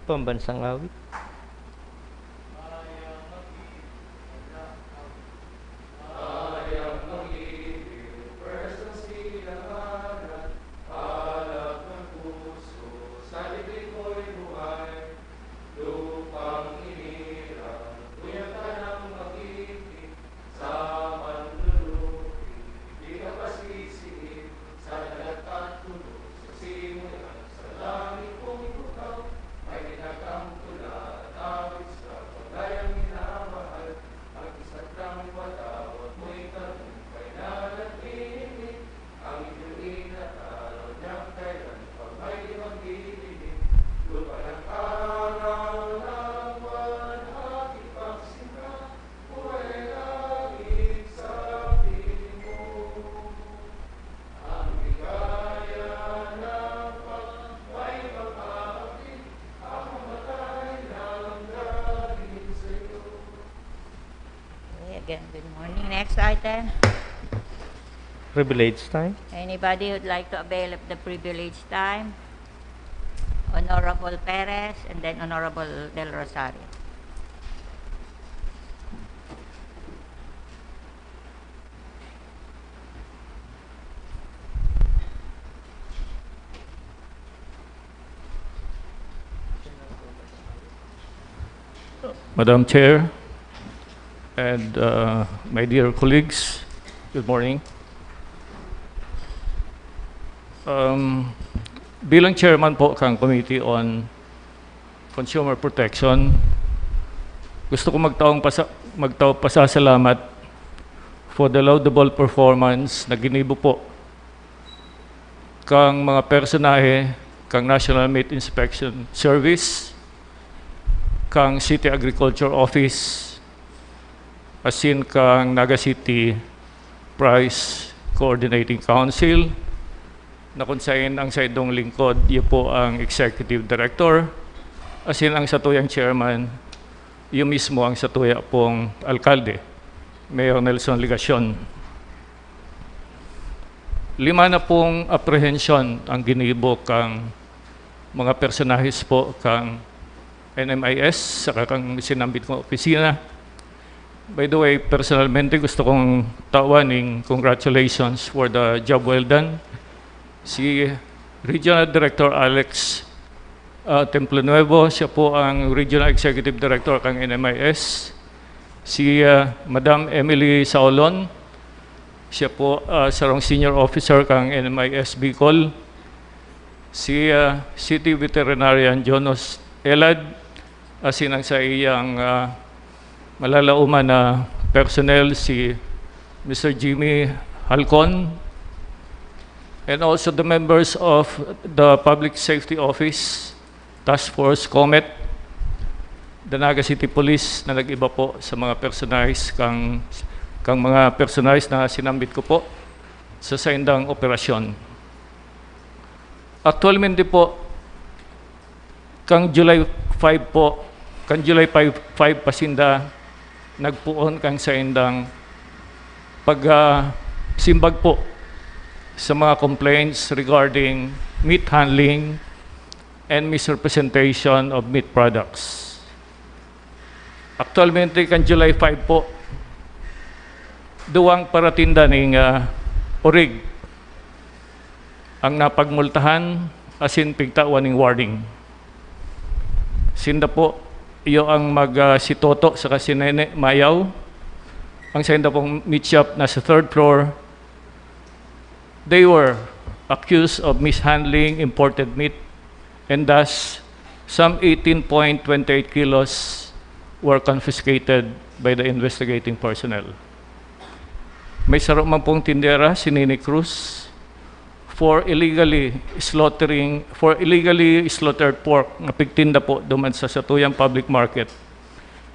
Pambansang awit. Again, good morning. Next item. Privilege time. Anybody who'd like to avail of the privilege time? Honorable Perez and then Honorable Del Rosario. Madam Chair and my dear colleagues, good morning. Bilang chairman po ng Committee on Consumer Protection, gusto ko magtaong pasasalamat for the laudable performance na ginibo po kang mga personahe kang National Meat Inspection Service, kang City Agriculture Office, asin kang Naga City Price Coordinating Council, na kung saan ang sa idong lingkod, yun po ang Executive Director, asin ang satuyang Chairman, yun mismo ang satuya pong Alkalde, Mayor Nelson Ligacion. 5 na pong apprehension ang ginibo kang mga personahes po kang NMIS, saka kang sinambit kong opisina. By the way, personalmente gusto kong tawaning congratulations for the job well done. Si Regional Director Alex Templanuevo, siya po ang Regional Executive Director kang NMIS. Si Madam Emily Saolon, siya po sarong Senior Officer kang NMIS Bicol. Si City Veterinarian Jonas Elad, asin ang sa iyang malalauman na personnel, si Mr. Jimmy Halcon, and also the members of the Public Safety Office, Task Force Comet, the Naga City Police na nag-iba po sa mga personahes kang mga personahes na sinambit ko po sa saindang operasyon. Actualmente po, kang July 5 po, kang July 5 pasinda, nagpuon kang saindang pagsimbag po sa mga complaints regarding meat handling and misrepresentation of meat products. Actualmente, kan July 5 po, duwang paratinda ng orig ang napagmultahan asin pigtawan ng warning. Sinda po, iyo ang magsitoto sa kasinene Mayaw. Ang sinda pong meat shop na sa 3rd floor, they were accused of mishandling imported meat, and thus some 18.28 kilos were confiscated by the investigating personnel. May saro man pong tindera, si Nini Cruz, for illegally slaughtered pork na pigtinda po duman sa satuyang public market.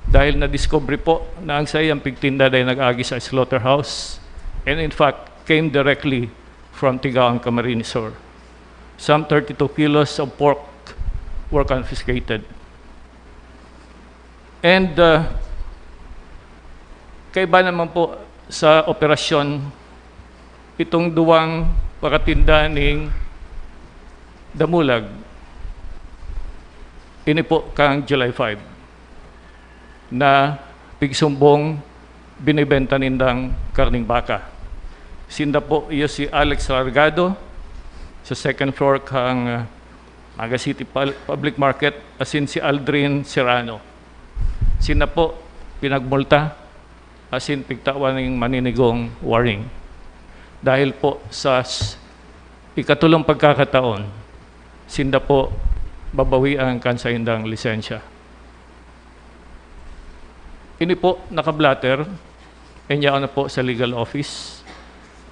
Dahil na-discovery po na ang sayang pigtinda dahil nag-agi sa slaughterhouse, and in fact came directly from Tigaon, Camarines Sur. Some 32 kilos of pork were confiscated. And kaiba naman po sa operasyon itong duwang pakatinda ng damulag. Ini po kang July 5 na pigsumbong binibenta nindang karning baka. Sinda po iyo si Alex Largado sa second floor kang Naga City Public Market, asin si Aldrin Serrano. Sinda po pinagmulta asin pigtawan ng maninigong warning. Dahil po sa ikatulong pagkakataon, sinda po babawian kan sa indang lisensya. Ini po nakablatter, and na po sa legal office.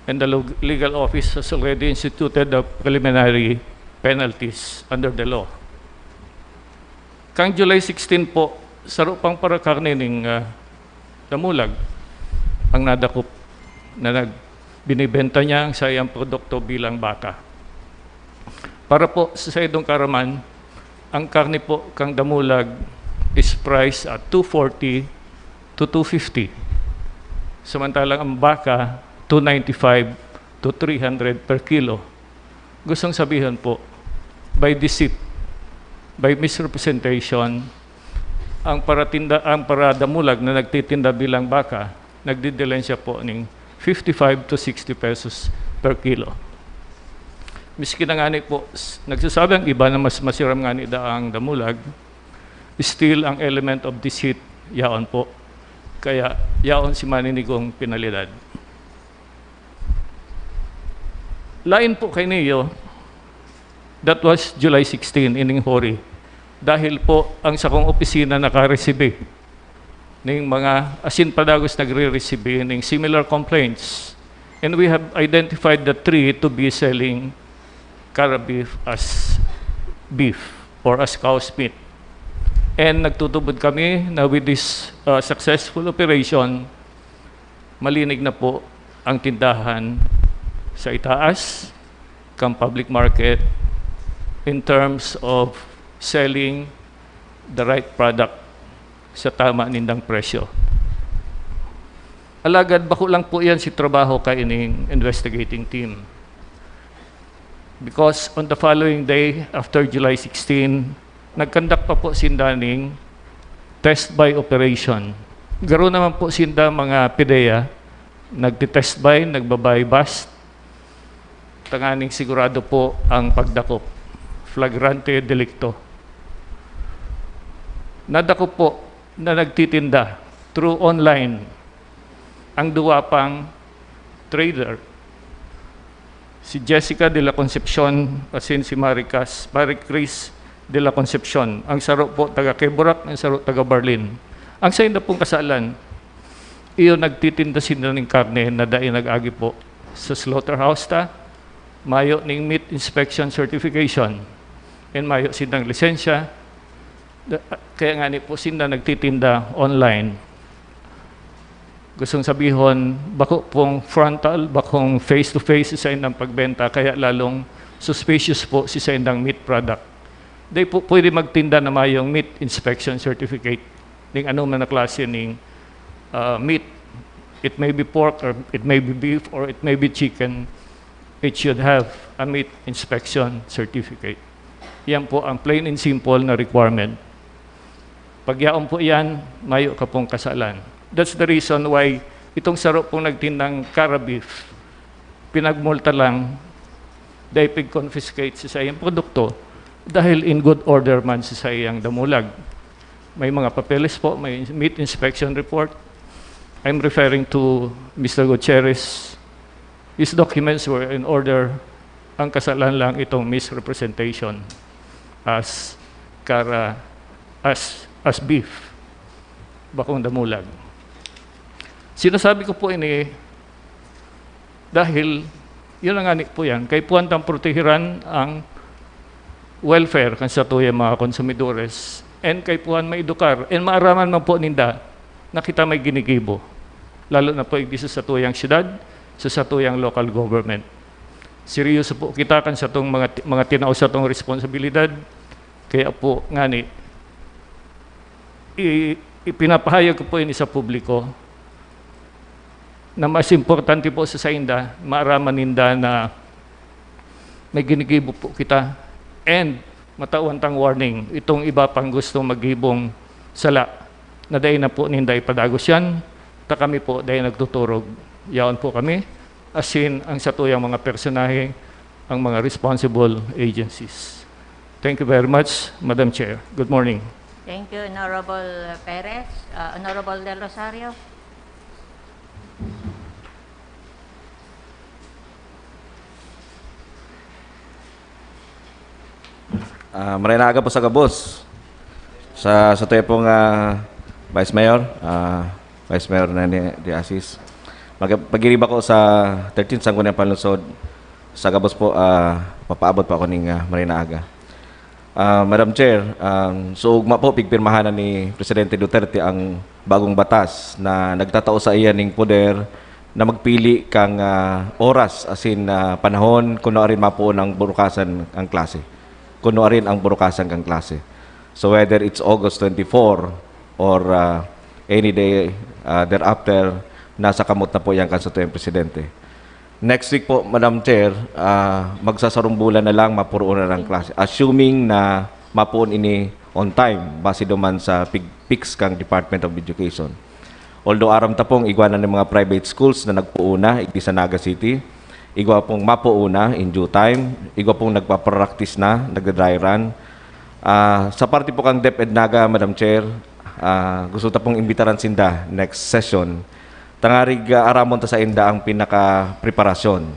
And the legal office has already instituted the preliminary penalties under the law. Kang July 16 po, sarupang para karne ng damulag ang nadakop na binibenta niya ang sayang produkto bilang baka. Para po sa Saydong Karaman, ang karne po kang damulag is priced at 240 to 250. Samantalang ang baka, 295 to 300 per kilo. Gustong sabihin po, by deceit, by misrepresentation, ang paradamulag na nagtitinda bilang baka, nagdidilensya po ng 55 to 60 pesos per kilo. Miski na nga po, nagsasabi ang iba na mas masiram nga ni ang damulag, still ang element of deceit, yaon po. Kaya yaon si maninigong penalidad. Lain po kay niyo, that was July 16 ining hori. Dahil po ang sakong opisina nakaresebe ng mga asin padagos nagre-receive ng similar complaints. And we have identified the three to be selling cara beef as beef or as cow's meat. And nagtutubod kami na with this successful operation, malinig na po ang tindahan sa itaas, kang public market, in terms of selling the right product sa tama nindang presyo. Alagad, bako lang po yan si trabaho kay ining investigating team. Because on the following day, after July 16, nagkandak pa po sindaning test by operation. Garo naman po sinda mga PIDEA, nagtitest by, nagbabay bust, tanganing sigurado po ang pagdakop, flagrante delicto. Nadakop po na nagtitinda through online ang duwa pang trader, si Jessica de la Concepcion asin si Marie Chris de la Concepcion. Ang saro po taga Quebrac, ang saro taga Berlin. Ang sayo na pong kasalan, iyo nagtitinda sila ng karne na dahil nag-agi po sa slaughterhouse ta, mayo ning meat inspection certification, and mayo sinang lisensya. Kaya nga ni po sila nagtitinda online. Gustong sabihon, bako pong frontal, bakong face-to-face sa indang pagbenta, kaya lalong suspicious po si sa indang meat product. They po pwede magtinda na mayong meat inspection certificate ng ano man na klase ng meat. It may be pork, or it may be beef, or it may be chicken. It should have a meat inspection certificate. Yan po ang plain and simple na requirement. Pag yaon po yan, mayo ka pong kasalan. That's the reason why itong saro pong nagtindang cara beef, pinagmulta lang, dahil pig-confiscate sa iyang produkto, dahil in good order man sa iyang damulag. May mga papeles po, may meat inspection report. I'm referring to Mr. Gutierrez. His documents were in order. Ang kasalan lang itong misrepresentation as beef, bakong damulag. Sinasabi ko po ini dahil yun ang po yan, kay puwantang protehiran ang welfare kan sa tuyang mga konsumidores, and kay puwan maedukar, and maaraman man po ninda na kita may ginigibo, lalo na po igdisa sa tuyang syudad, sa tuyang local government. Seryoso po kita kan sa itong mga tinao sa itong responsibilidad. Kaya po ngani, ipinapahayag ko po yun sa publiko na mas importante po sa sainda, maaraman ninda na may ginigibo po kita, and matawantang warning itong iba pang gusto maghibong sala na dahi na po ninday padagos yan, ta kami po dahi nagtuturog. Yaon po kami, asin ang satuyang mga personahe, ang mga responsible agencies. Thank you very much, Madam Chair. Good morning. Thank you, Honorable Perez. Honorable Del Rosario. Marina aga po sa Gabos. Sa tayo pong Vice Mayor, Vice Mayor na ni Asis. Pag-iriba ko sa 13th Sangguniang Panlungsod sa Gabos po, papaabot pa ako ng Marina aga. Madam Chair, so ugma po pigpirmahan ni Presidente Duterte ang bagong batas na nagtatao sa iya ning poder na magpili kang oras asin panahon kuno rin mapuon ang burukasan ang klase. Kuno rin ang burukasan kang klase. So whether it's August 24 or any day thereafter, nasa kamot na po yan kansatuyang Presidente. Next week po, Madam Chair, magsasarong bulan na lang mapuroon na ng klase. Assuming na mapuon ini on time, base duman sa fix kang Department of Education. Although aram ta pong igwanan ng mga private schools na nagpuuna, igdi sa Naga City, igwa pong mapuuna in due time, igwa pong nagpa-practice na, nagda-dry run. Sa parte po kang DepEd Naga, Madam Chair, gusto ta pong imbitaran sinda next session. Tangarig aramon ta sa inda ang pinaka-preparasyon